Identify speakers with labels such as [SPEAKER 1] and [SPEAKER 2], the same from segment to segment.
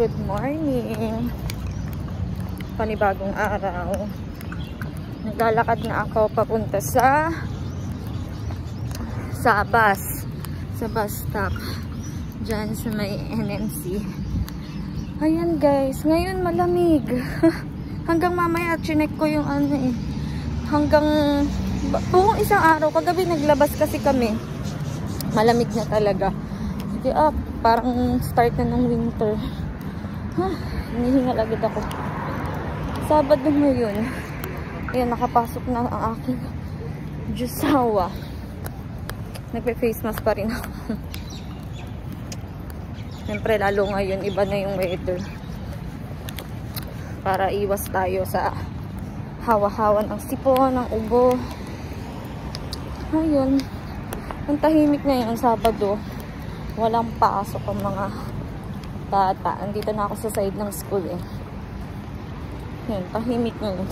[SPEAKER 1] Good morning. Panibagong araw. Naglalakad na ako papunta sa bus. Sa bus stop. Diyan sa may NMC. Ayan guys. Ngayon malamig. Hanggang mamaya chinek ko yung ano eh. Hanggang buong isang araw. Kagabi naglabas kasi kami. Malamig na talaga. Sige parang start na ng winter. Hinihingal agad ako. Sabado ngayon. Ayan, nakapasok na ang aking jusawa. Nagpe-face mask pa rin ako. Siyempre, lalo ngayon, iba na yung weather. Para iwas tayo sa hawa-hawa ng sipon, ng ubo. Ayun. Ang tahimik na yun, Sabado. Walang pasok ang mga bata. Andito na ako sa side ng school eh. Yan, tahimik na yun.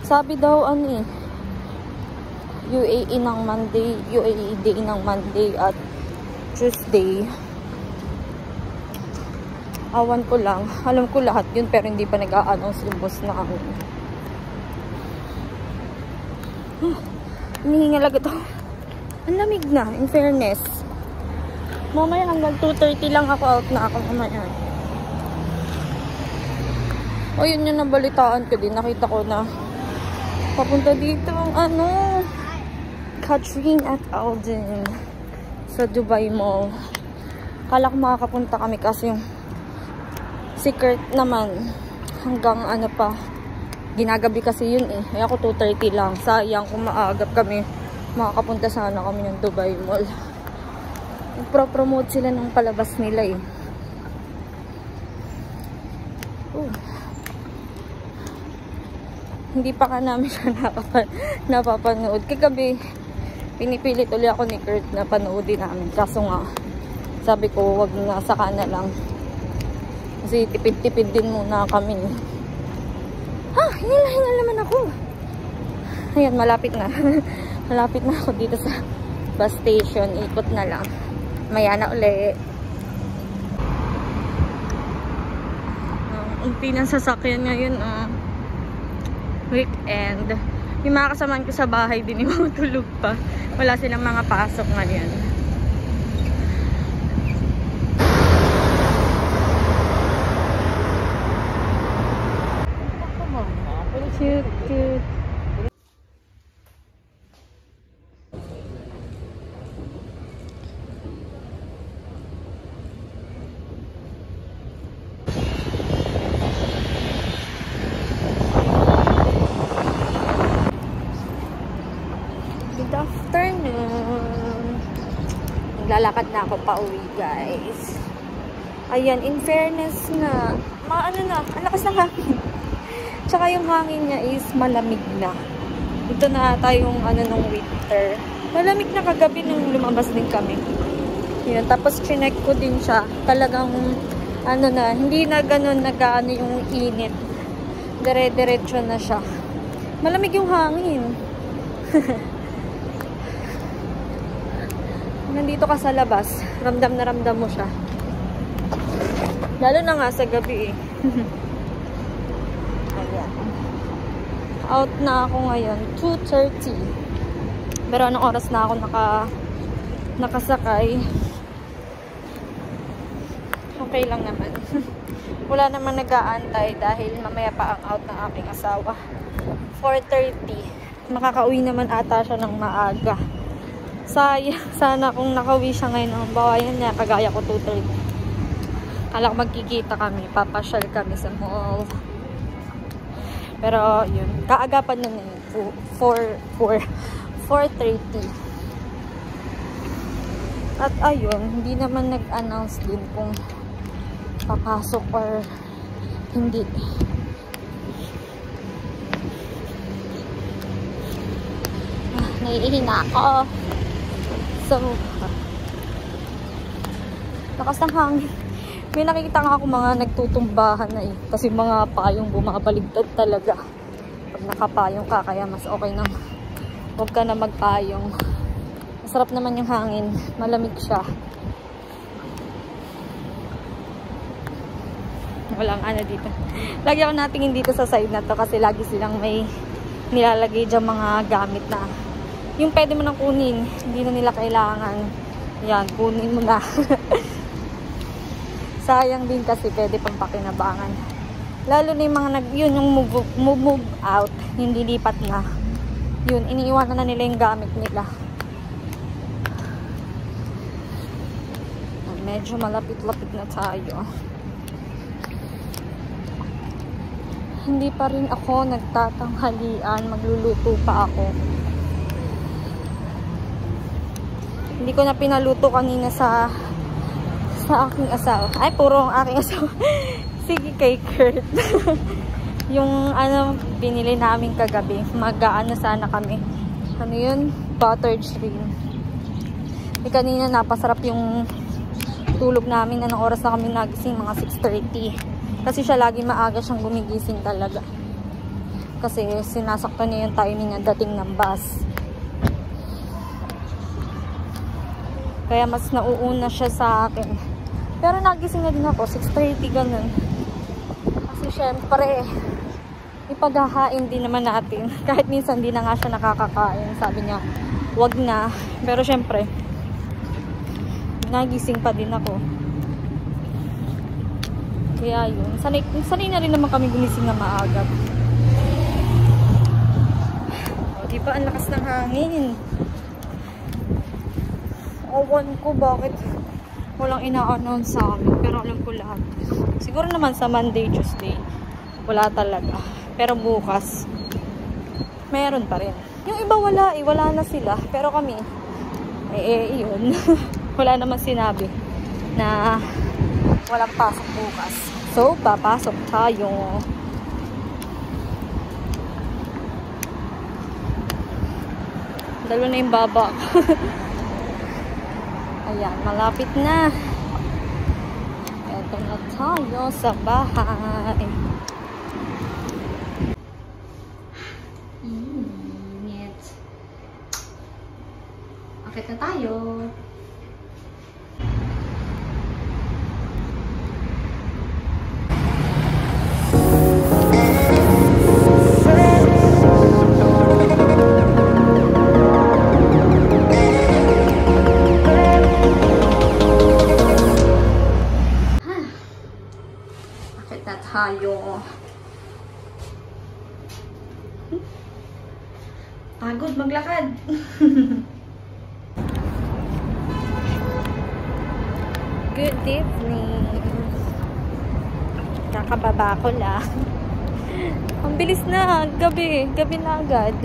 [SPEAKER 1] Sabi daw UAE ng Monday, UAE day ng Monday at Tuesday. Awan ko lang. Alam ko lahat yun pero hindi pa nag-a-announce yung boss na amin. Hinihingal agad ako. Ang lamig na, in fairness. Mamaya hanggang 2:30 lang ako out na ako mamaya. O yun yung nabalitaan ko din. Nakita ko na papunta dito ang Catherine at Alden sa Dubai Mall. Kala ko makakapunta kami kasi yung secret naman hanggang pa ginagabi kasi yun eh. Kaya ako 2:30 lang. Sayang kung maagap kami makakapunta sana kami ng Dubai Mall. Nagpro-promote sila ng palabas nila eh. Hindi pa ka namin siya napapanood. Kagabi, pinipilit ulit ako ni Kurt na panoodin namin. Kaso nga, sabi ko, wag na, saka na lang. Kasi tipid-tipid din muna kami. Hingal naman ako. Ayan, malapit na. Malapit na ako dito sa bus station. Ikot na lang. Maya na ulit. Unti ng sasakyan ngayon, weekend. Yung mga kasamaan ko sa bahay din, yung tulog pa. Wala silang mga pasok ngayon. Cute, cute. Good afternoon. Naglalakad na ako pa uwi, guys. Ayan, in fairness na, ang lakas ng hangin. Tsaka yung hangin niya is malamig na. Ito na ata yung nung winter. Malamig na kagabi nung lumabas din kami. Ayan, tapos chinek ko din siya. Talagang, hindi na ganun yung init. Dire-diretso na siya. Malamig yung hangin. Nandito ka sa labas, ramdam na ramdam mo siya. Lalo na nga sa gabi eh. Ayan. Out na ako ngayon, 2:30. Pero anong oras na ako nakasakay? Okay lang naman. Wala naman nag-aantay dahil mamaya pa ang out ng aking asawa. 4:30. Makakauwi naman ata siya ng maaga. Sana kung nakauwi siya ngayon ng bawayan niya, kagaya ko 2:30. Kala ko magkikita kami, papasyal kami sa mall. Pero yun, kaagapan na yun, 4:30. At ayun, hindi naman nag-announce din kung papasok or hindi. Naiihina ako. So, lakas ng hangin. May nakikita nga ako mga nagtutumbahan na eh. Kasi mga payong bumabaligtad talaga. Pag nakapayong ka, kaya mas okay na huwag ka na magpayong. Masarap naman yung hangin. Malamig siya. Walang ano dito. Lagi ako natingin dito sa side na to kasi lagi silang may nilalagay dyan mga gamit na yung pwede mo nang kunin. Hindi na nila kailangan. Yan, kunin mo na. Sayang din kasi pwede pang pakinabangan. Lalo na yung mga yun yung move out, yung lilipat na. Yun, iniiwanan na nila yung gamit nila. Medyo malapit-lapit na tayo. Hindi pa rin ako nagtatanghalian. Magluluto pa ako. Hindi ko na pinaluto kanina sa aking asawa. Ay, puro ang aking asawa. Sige, kay Kurt. Yung ano, binili namin kagabi. Mag-ano sana kami. Ano yun? Buttered shrimp. Kanina napasarap yung tulog namin. Anong oras na kami nagising? Mga 6:30. Kasi siya lagi maaga siyang gumigising talaga. Kasi sinasakto niya yung timing ng dating ng bus. Kaya mas nauuna siya sa akin. Pero nagising na din ako. 6:30 ganun. Kasi syempre, ipaghahain din naman natin. Kahit minsan di na nga siya nakakakain. Sabi niya, wag na. Pero syempre, nagising pa din ako. Kaya yun. Sanay na rin naman kami gumising na maaga. O, diba? Ang lakas ng hangin. Ewan ko bakit walang ina-announce sa amin. Pero alam ko lahat. Siguro naman sa Monday, Tuesday. Wala talaga. Pero bukas, meron pa rin. Yung iba wala eh. Wala na sila. Pero kami, yun. Wala naman sinabi na walang pasok bukas. So, papasok tayo. Dalo na yung baba. Ayan, malapit na. Eto na tayo sa bahay. Init. Akit na tayo. Tayo. Pagod maglakad. Good evening. Nakababa ko lang. Ang bilis na. Gabi na agad.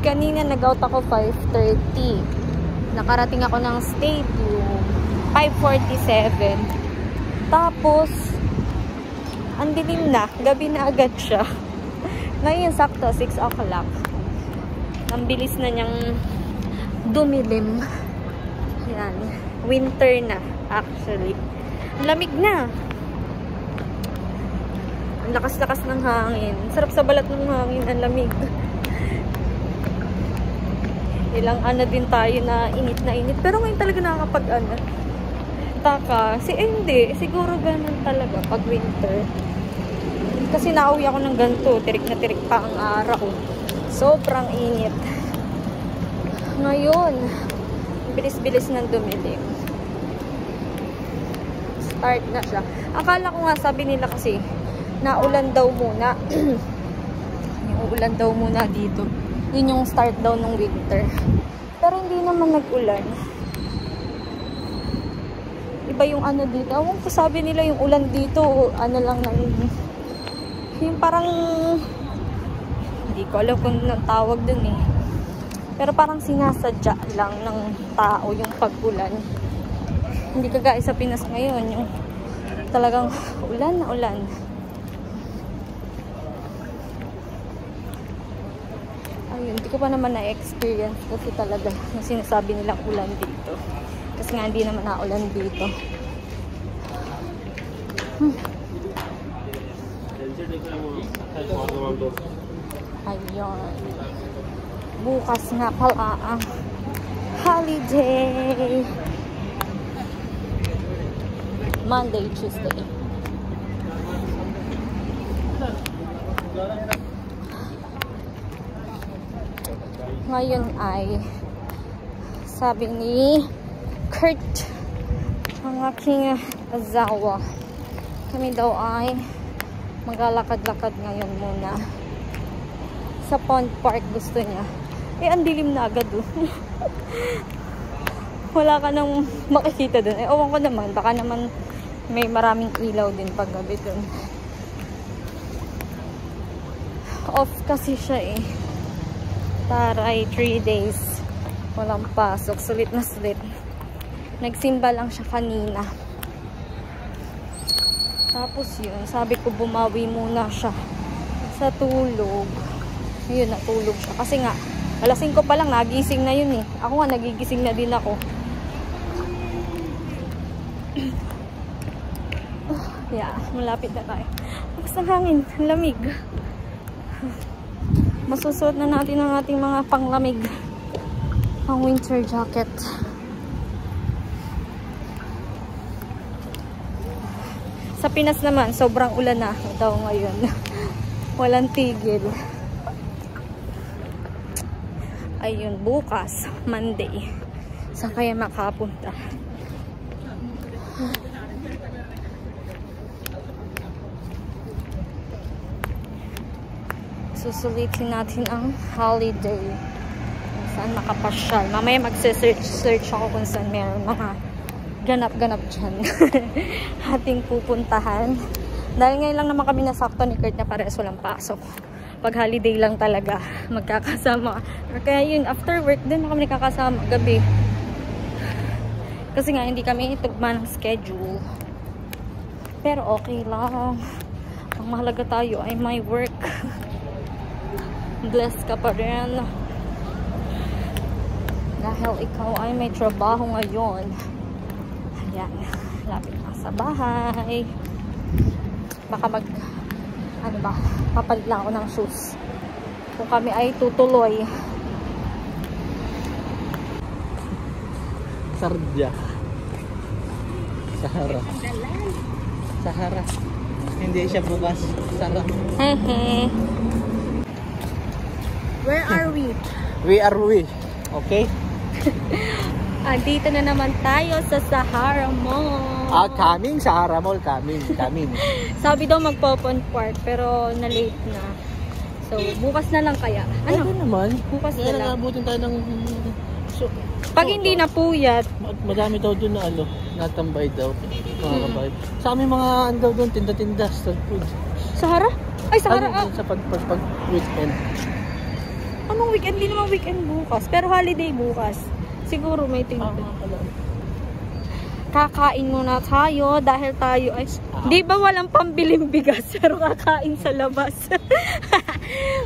[SPEAKER 1] Kanina nag-out ako 5:30. Nakarating ako ng stadium 5:47. Tapos ang dilim na, gabi na agad siya. Ngayon, sakto, 6 o'clock. Ang bilis na niyang dumilim. Yan. Winter na, actually. Lamig na. Ang lakas-lakas ng hangin. Sarap sa balat ng hangin, ang lamig. Ilang ano din tayo na init. Pero ngayon talaga nakakapag-ano. Taka. Hindi. Siguro ganun talaga pag winter. Kasi nauwi ako ng ganito. Tirik na tirik pa ang araw. Sobrang init. Ngayon, bilis-bilis ng dumilim. Start na siya. Akala ko nga, sabi nila kasi, naulan daw muna. Yung ulan daw muna dito. Yun yung start daw ng winter. Pero hindi naman nag-ulan. Iba yung ano dito. Awang ko sabi nila yung ulan dito, ano lang ng yung parang hindi ko alam kung anong tawag dun eh. Pero parang sinasadya lang ng tao yung pag-ulan. Hindi kagaya sa Pinas ngayon, yung talagang ulan na ulan. Ayun, hindi ko pa naman na-experience kasi talaga yung sinasabi nilang ulan dito. Kasi nga hindi naman na-ulan dito. Ayun. Bukas nga pala ang holiday. Monday, Tuesday. Ngayon ay sabi ni Kurt, ang aking asawa, kami daw ay maglalakad-lakad ngayon muna sa Pond Park. Gusto niya. Ang dilim na agad wala ka nang makikita dun. Ewan ko naman, baka naman may maraming ilaw din pag gabi dun. Off kasi siya Taray, 3 days walang pasok. Sulit na sulit. Nagsimba lang siya kanina. Tapos yun, sabi ko bumawi muna siya sa tulog. Yun, natulog siya. Kasi nga, alas 5 pa lang, nagising na yun Ako nga, nagigising na din ako. Yeah, malapit na tayo. Lakas ng hangin, ang lamig. Masusuot na natin ang ating mga panglamig. Ang winter jacket. Sa Pinas naman, sobrang ulan na daw ngayon. Walang tigil. Ayun, bukas, Monday. Saan kaya makapunta? Susulitin natin ang holiday. Kung saan makapasyal. Mamaya magse-search ako kung saan meron mga ganap-ganap dyan. Ating pupuntahan. Dahil ngayon lang naman kami nasakto ni Kurt na parehas walang pasok. Pag holiday lang talaga magkakasama. Kaya yun, after work din kami nakakasama gabi. Kasi nga hindi kami tugma ng schedule. Pero okay lang. Ang mahalaga tayo ay may work. Blessed ka pa rin. Dahil ikaw ay may trabaho ngayon. Ayan. Lapit na sa bahay. Baka papalit lang ako ng shoes. Kung kami ay tutuloy.
[SPEAKER 2] Sardia. Sahara. Hindi siya bukas. Sahara.
[SPEAKER 1] Hehe. Where are we?
[SPEAKER 2] We. Okay?
[SPEAKER 1] Dito na naman tayo sa Sahara Mall.
[SPEAKER 2] Coming. Sahara Mall. Coming.
[SPEAKER 1] Sabi daw magpo-Pond Park pero na-late na. So, bukas na lang kaya.
[SPEAKER 2] Ano naman?
[SPEAKER 1] Bukas na lang.
[SPEAKER 2] Nakabutin tayo ng...
[SPEAKER 1] Pag hindi na puyat.
[SPEAKER 2] Madami daw doon na natambay daw. Mga kabayan. Sa amin mga daw doon, tinda-tinda, street food.
[SPEAKER 1] Sahara? Ay, Sahara.
[SPEAKER 2] Sa pag-weekend.
[SPEAKER 1] Anong weekend? Hindi naman weekend bukas. Pero holiday bukas. Siguro may tinda. Kakain muna tayo dahil tayo ay... Di ba walang pambiling bigas pero kakain sa labas?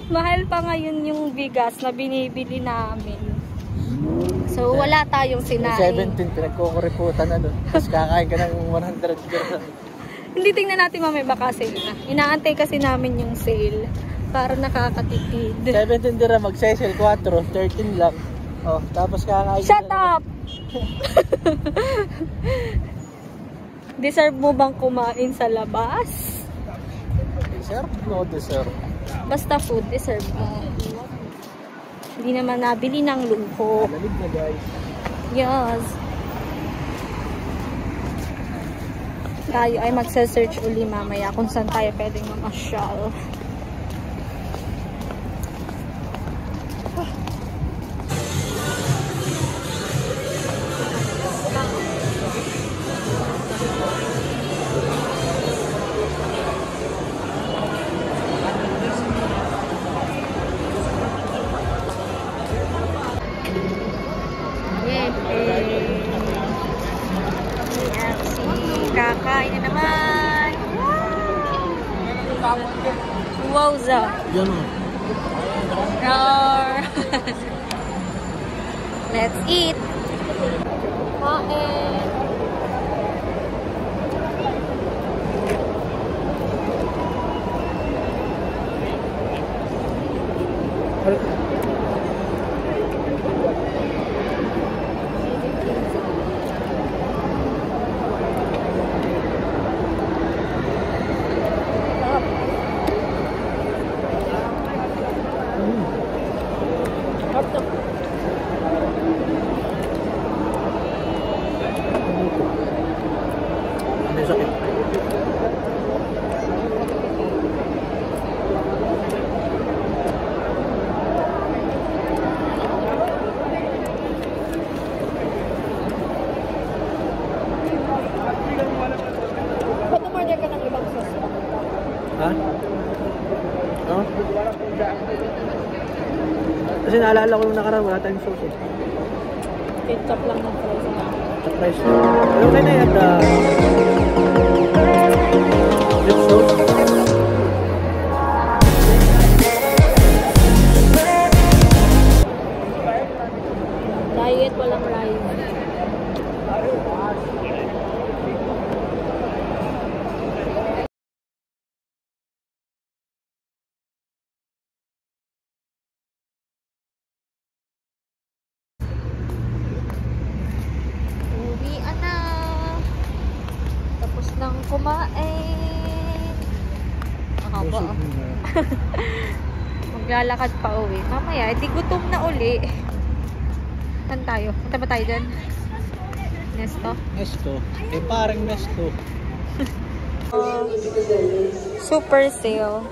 [SPEAKER 1] Mahal pa ngayon yung bigas na binibili namin. So wala tayong sinain.
[SPEAKER 2] 17 pinagkukuriputan na doon. Tapos kakain ka ng 100 grams.
[SPEAKER 1] Hindi, tingnan natin mamaya baka sale na. Inaantay kasi namin yung sale para nakakatipid.
[SPEAKER 2] 17 dirham mag-sale 4, 13 lang. Oh, tapos kakain.
[SPEAKER 1] Shut up! Deserve mo bang kumain sa labas?
[SPEAKER 2] Deserve? No deserve.
[SPEAKER 1] Basta food, deserve mo. Hindi naman nabili ng luho.
[SPEAKER 2] Lamig na guys.
[SPEAKER 1] Yes. Tayo ay magsa-search uli mamaya kung saan tayo pwedeng mamasyal. Kakain na naman. Wowza.
[SPEAKER 2] Yan o.
[SPEAKER 1] Let's eat. Kain.
[SPEAKER 2] yung sakit.
[SPEAKER 1] Ba't umorder ka ng ibang sauce?
[SPEAKER 2] Ha? No? Kasi naalala ko yung nakaraan, wala tayong sauce eh.
[SPEAKER 1] Ketchup lang ng fries.
[SPEAKER 2] Surprise. Hello, can I add the beef sauce?
[SPEAKER 1] Diet, walang rice. Uwian na. Tapos nang kumain. Mahaba. Maglalakad pa uwi. Mamaya, di gutom na uli. Saan tayo? Punta ba tayo dyan? Nesto?
[SPEAKER 2] Nesto. Eh, parang Nesto.
[SPEAKER 1] Super sale.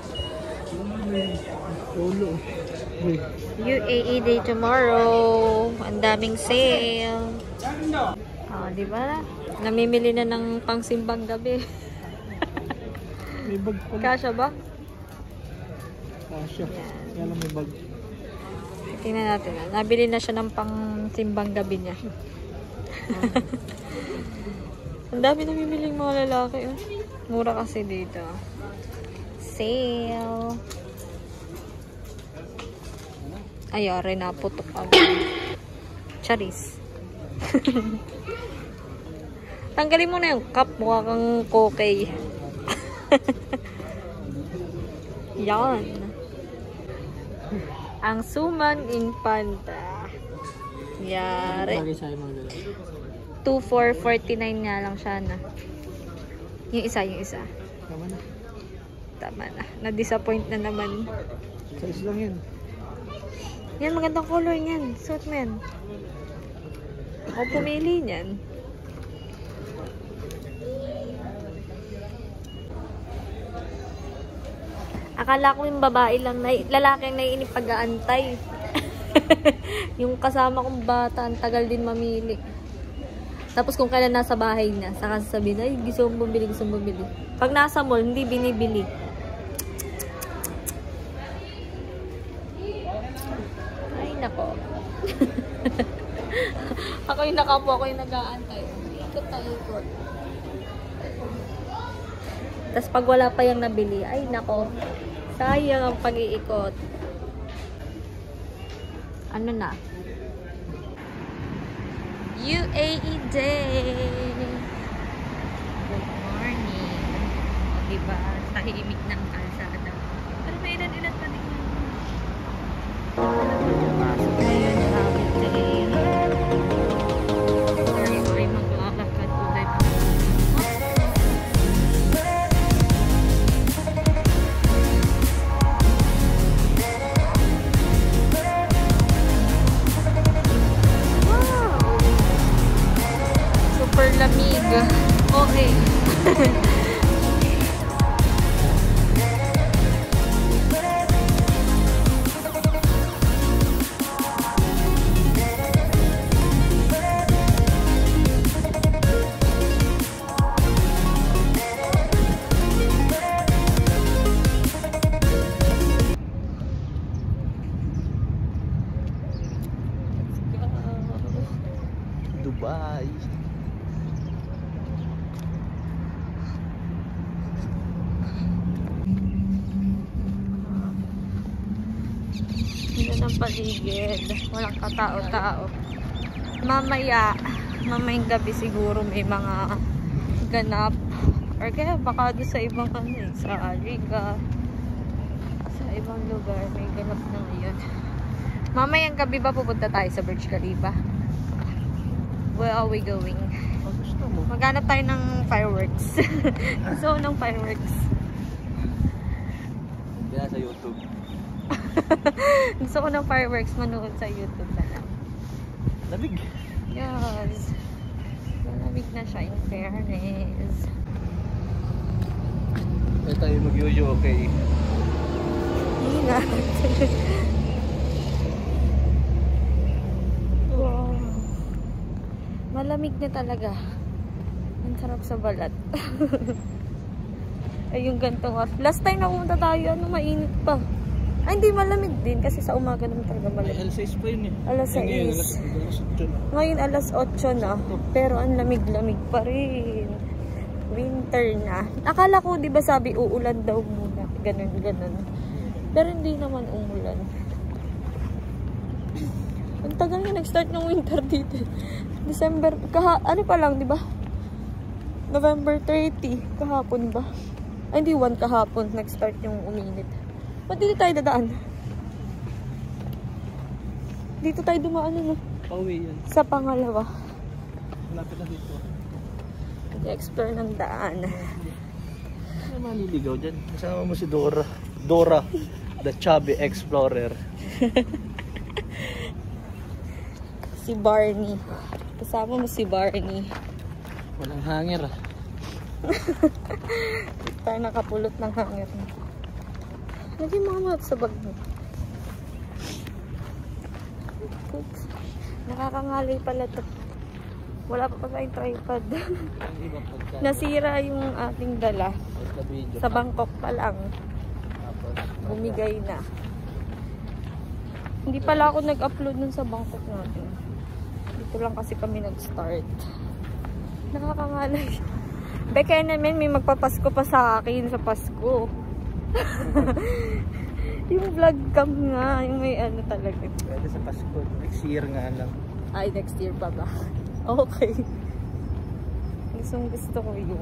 [SPEAKER 2] Ulo.
[SPEAKER 1] UAE Day tomorrow. Ang daming sale. Oh, di ba? Namimili na ng pangsimbang gabi.
[SPEAKER 2] May bag pala.
[SPEAKER 1] Kasya ba?
[SPEAKER 2] Kasya.
[SPEAKER 1] Yan.
[SPEAKER 2] Yan lang may bag.
[SPEAKER 1] Tingnan natin. Nabili na siya ng pangsimbang gabi niya. Ang dami namimiling mga lalaki. Oh. Mura kasi dito. Sale. Ayari na, putok agad. Charis. Tanggalin mo na yung cup. Mukha kang kokay. Yan. Ang Suman Infanta. Yari.
[SPEAKER 2] Lagi sa'yo mga lalaki.
[SPEAKER 1] 2,449 nga lang siya na. Yung isa.
[SPEAKER 2] Tama na.
[SPEAKER 1] Tama na. Na-disappoint na naman.
[SPEAKER 2] Size lang yan.
[SPEAKER 1] Yan, magandang color niyan. Suot mo yan. Ako pumili niyan. Akala ko yung babae lang, lalaki ang naiinip pag-aantay. Yung kasama kong bata, ang tagal din mamili. Tapos kung kailan nasa bahay na, saka sasabihin, ay, gusto mong bumili. Pag nasa mall, hindi binibili. Ay, nako. Ako yung nakapo, ako yung nag-aantay. Ikot tayo, ikot. Tapos pag wala pa yung nabili, ay, nako. Sayang ang pag-iikot. Ano na? UAE Day! Good morning! O, diba? Tahimik ng kalsada. Pero may ilan-ilan pa din. Ayun, happy day. Tayo ay maglalakad ulit. Super lamig. Okay.
[SPEAKER 2] Dubai.
[SPEAKER 1] Hindi ng paligid. Walang katao-tao. Mamayang gabi siguro may mga ganap. Or kaya baka doon sa ibang sa Riga. Sa ibang lugar may ganap na ngayon. Mamayang gabi ba pupunta tayo sa Burj Khalifa? Where are we going?
[SPEAKER 2] Gusto mo?
[SPEAKER 1] Maghanap tayo ng fireworks. Gusto ko ng fireworks.
[SPEAKER 2] Kaya sa YouTube.
[SPEAKER 1] Gusto ko ng fireworks manood sa YouTube na lang.
[SPEAKER 2] Lamig.
[SPEAKER 1] Yes. Malamig na siya in fairness.
[SPEAKER 2] na tayo mag-yoyo, okay?
[SPEAKER 1] Ingat. Wow. Malamig na talaga. Ang sarap sa balat. Ay, yung gantong oras. Last time na pumunta tayo, mainit pa. Ay, hindi, malamig din. Kasi sa umaga naman talaga malamig.
[SPEAKER 2] Ay, alas 6 pa yun eh.
[SPEAKER 1] Alas 6. Ngayon, alas 8 na. Pero ang lamig-lamig pa rin. Winter na. Akala ko, di ba sabi, uulan daw muna. Ganun. Pero hindi naman umulan. Ang tagal na nag-start ng winter dito. December, ano pa lang, di ba? November 30, kahapon ba? Ay, hindi, 1 kahapon, nag-start yung uminit. Ba't dito tayo dadaan? Dito tayo dumaan, ano?
[SPEAKER 2] Pauwi yan.
[SPEAKER 1] Sa pangalawa.
[SPEAKER 2] Malapit na dito.
[SPEAKER 1] Explore ng daan.
[SPEAKER 2] Ano maliligaw dyan? Kasama mo si Dora. Dora, the chubby explorer.
[SPEAKER 1] Si Barney. Kasama mo si Barney.
[SPEAKER 2] Walang hanger ah.
[SPEAKER 1] Tayo nakapulot ng hanger. Lagi mga mat sa bag mo. Nakakangalay pala to. Wala pa tayong tripod. Nasira yung ating dala. Sa Bangkok pa lang. Bumigay na. Hindi pala ako nag-upload nun sa Bangkok natin. Dito lang kasi kami nag-start. Nakakangalay. Beka namin may magpapasko pa sa akin sa Pasko. Yung vlog cam nga. Yung may ano talaga.
[SPEAKER 2] Pwede sa Pasko. Next year nga lang.
[SPEAKER 1] Ay, next year pa ba? Okay. Gusto ko yun.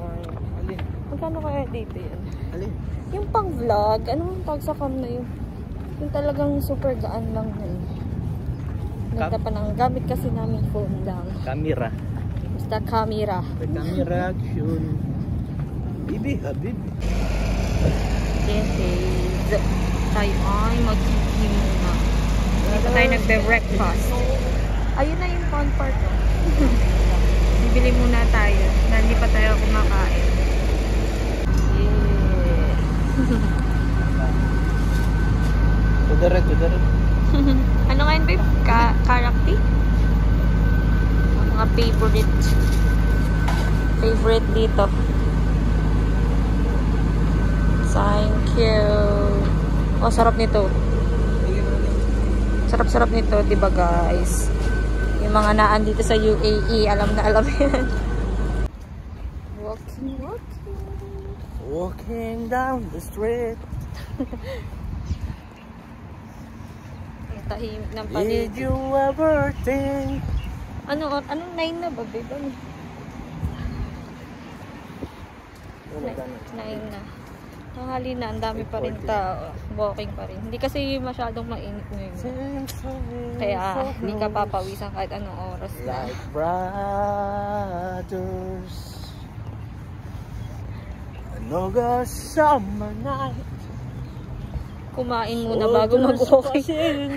[SPEAKER 2] Alin?
[SPEAKER 1] Magkano kaya dito yan?
[SPEAKER 2] Alin?
[SPEAKER 1] Yung pang vlog, ano ang tawag sa cam na yun? Yung talagang super gaan lang na yun. Ganda pa ng gamit kasi namin phone lang.
[SPEAKER 2] Camera.
[SPEAKER 1] Basta camera.
[SPEAKER 2] The camera action. Bibi, habib.
[SPEAKER 1] Yes, tayo ay magkiki muna. Dito tayo nagbe-breakfast. Ayun na yung fun part. Bibili muna tayo na hindi pa tayo kumakain. Yeah.
[SPEAKER 2] Tudere.
[SPEAKER 1] Ano ngayon, babe? Karakti? Mga favorite dito. Thank you. Oh, sarap nito. Sarap-sarap nito, diba guys? Yung mga naan dito sa UAE, alam na alam yan.
[SPEAKER 2] Walking down the street.
[SPEAKER 1] Tahimik ng
[SPEAKER 2] Did
[SPEAKER 1] paligid.
[SPEAKER 2] you ever think?
[SPEAKER 1] Anong 9 na ba, babe? Ano? 9 na. Tanghali na, ang dami pa rin tao. Walking pa rin. Hindi kasi masyadong mainit ngayon. Kaya hindi ka papawisan kahit anong oras na.
[SPEAKER 2] Like brothers. Anoga summer night.
[SPEAKER 1] Kumain muna bago mag-walking.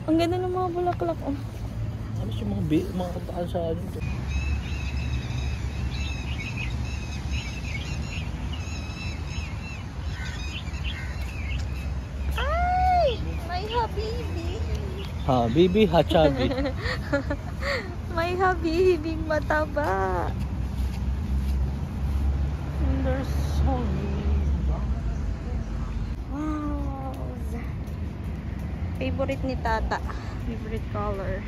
[SPEAKER 1] Ang ganda ng mga bulaklak. Oh.
[SPEAKER 2] Ano siya mga kataan sa ano?
[SPEAKER 1] May habibi.
[SPEAKER 2] Habibi, hachabi.
[SPEAKER 1] May habibing mataba.
[SPEAKER 2] There's only
[SPEAKER 1] Wow. Favorite ni Tata. Favorite color.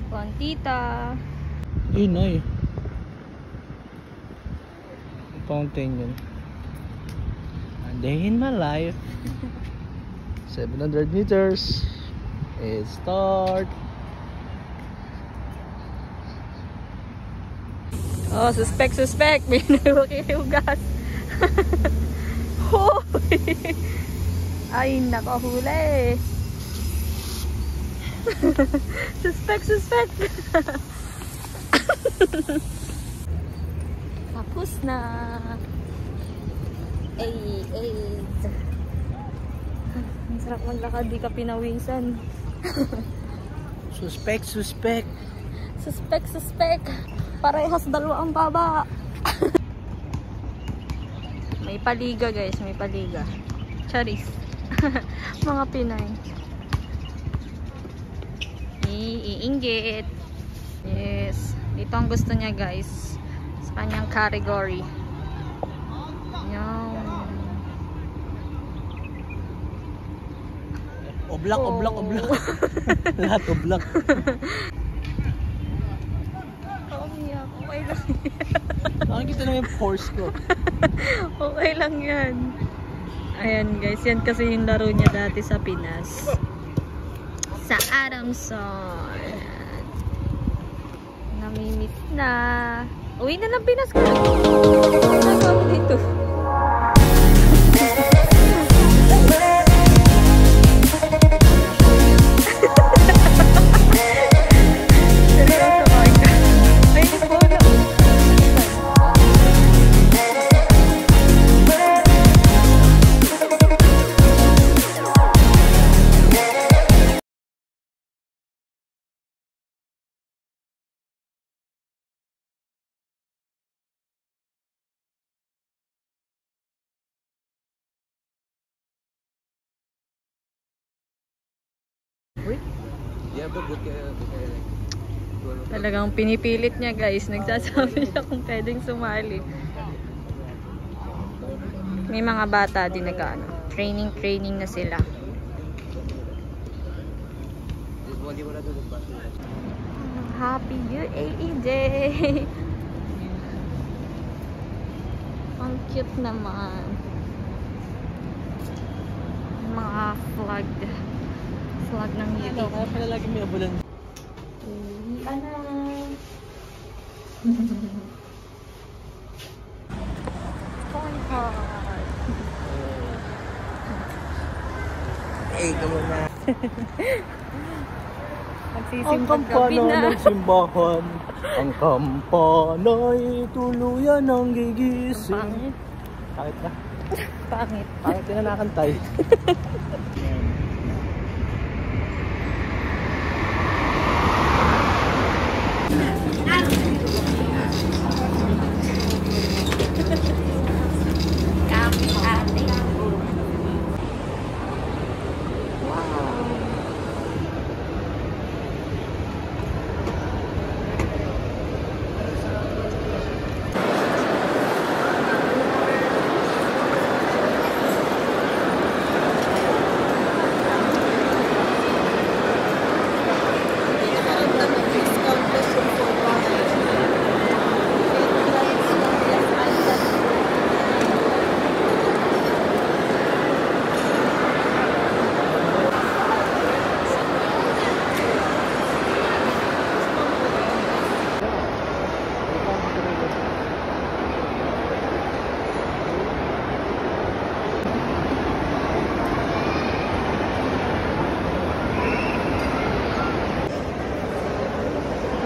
[SPEAKER 1] Plantita.
[SPEAKER 2] Ayun na eh. Fountain yun. A day in my life. 700 meters. It start.
[SPEAKER 1] Oh, suspect. May nakikihugas. Hoy! Ay, nakahuli. Suspect. Tapos na. Ay. Ang sarap maglakad, di ka pinawisan.
[SPEAKER 2] Suspect.
[SPEAKER 1] Suspect. Parehas dalawa ang baba. May paliga guys, may paliga. Charis. Mga Pinay. Iinggit. Yes. Ito ang gusto niya guys. Sa kanyang category. Yan.
[SPEAKER 2] Oblak, oblak, oblak. Lahat oblak.
[SPEAKER 1] Okay lang.
[SPEAKER 2] Nakikita na yung force ko.
[SPEAKER 1] Okay lang yan. Ayan guys, yan kasi yung laro niya dati sa Pinas. Sa Adamson. Namimiss na. Uwi na ng Pinas ka. Nagawa dito. Talagang pinipilit niya guys. Nagsasabi siya kung pwedeng sumali. May mga bata din training na sila. Happy UAE Day! Ang cute naman. Mga flag ng UAE.
[SPEAKER 2] Kaya pala lagi may abulan.
[SPEAKER 1] Ana.
[SPEAKER 2] Eh, gawin na.
[SPEAKER 1] Magsisimpag gabi na.
[SPEAKER 2] Ng simbahan, ang kampanay tuluyan ng gigising.
[SPEAKER 1] Pangit.
[SPEAKER 2] Pangit na?
[SPEAKER 1] Pangit.
[SPEAKER 2] Pangit na nakantay.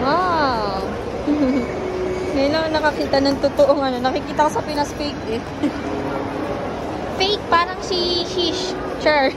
[SPEAKER 1] Wow! Ngayon lang nakakita ng totoong nakikita ko sa Pinas fake eh. Fake, parang si Shish. Sure.